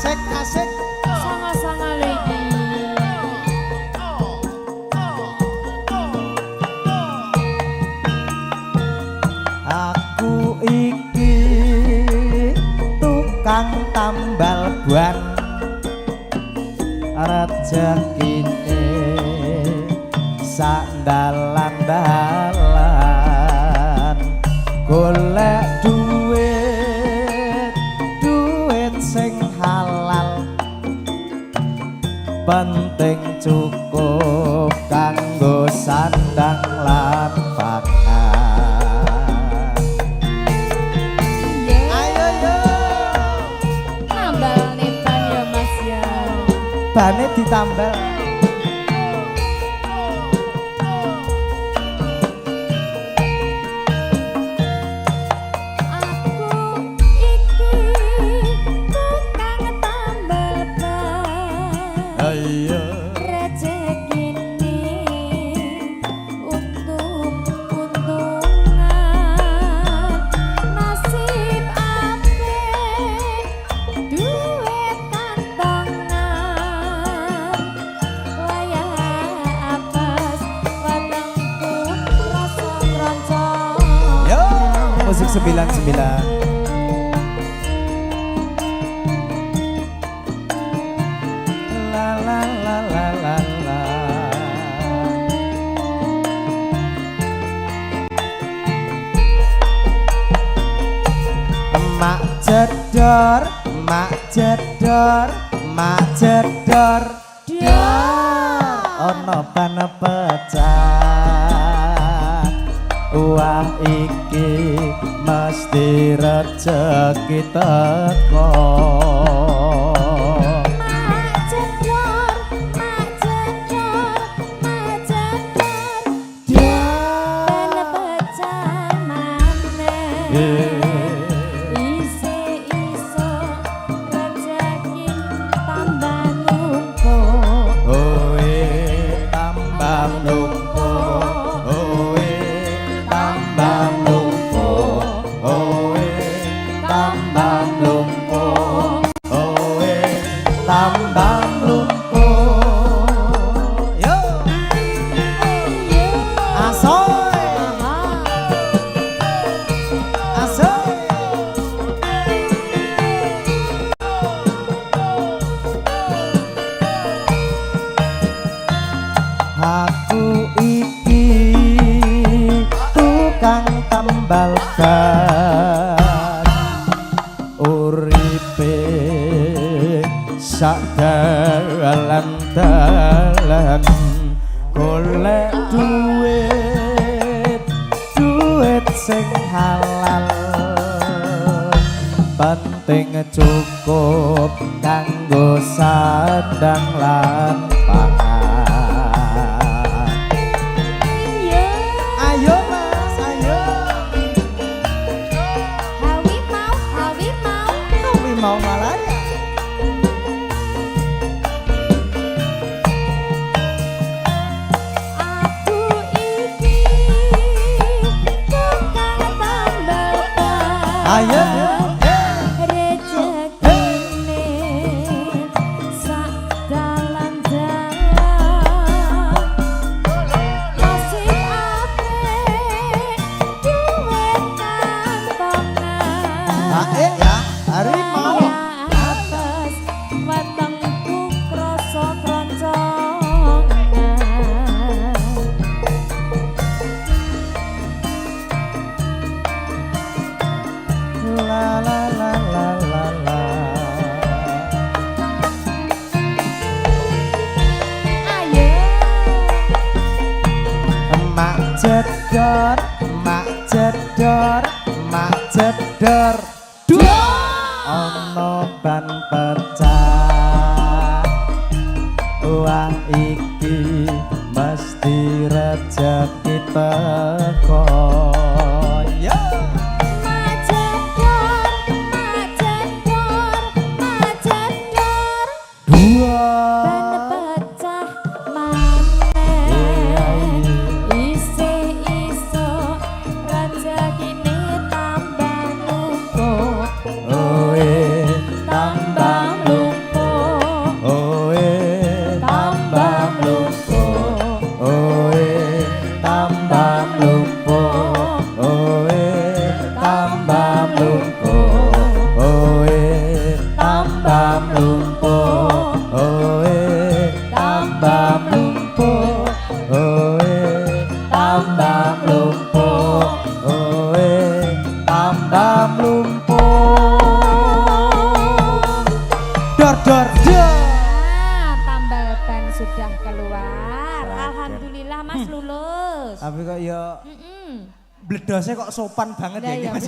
asik asik. Sama-sama lagi. Aku iki tukang tambal ban, rezekine sandalan-dalan, golek duit sing halal, penting cukup kanggo sandang lan pangan. Ayo yo Nambal nih ban ya Mas ya. bane ditambal. Musik 99. La la la la la la. Mak jedor, mak jedor, mak jedor. Ono ban pecah. Wah iki mesti rezeki teko. Mak jedor, mak jedor, mak jedor. Ben pecah maneh. Isi iso rezeki tambah numpuk. Oe tambah numpuk. Oe tambah numpuk. Oe tambah numpuk. Oe tambah numpuk. Yo asoy asoy. Aku iki tukang tambal ban, uripe sak dalan-dalan, golek duit sing halal, penting cukup kanggo sandang lan pangan. Ayo mas, ayo. Hawi mau malah ya. Aku iki tukang tambal ban. Ayo. Rezekine sak dalan-dalan, nasib apik duit kantongan. Ya, harimau. Atas wetengku krasa kroncongan. La la la la la la. Ayo Mak jedor, mak jedor, mak jedor. Ono ban pecah. Wah iki mesti rezeki teko. Yo. mak jedor, mak jedor, mak jedor. Dua. Ban pecah maneh. Isi iso rezekine tambah numpuk. Oe tambah lumpur. dor dor dor. Tambal ban sudah keluar. Alhamdulillah Mas lulus. Tapi kok ya Mm-mm. bledosnya kok sopan banget Lah ya iya, Mas.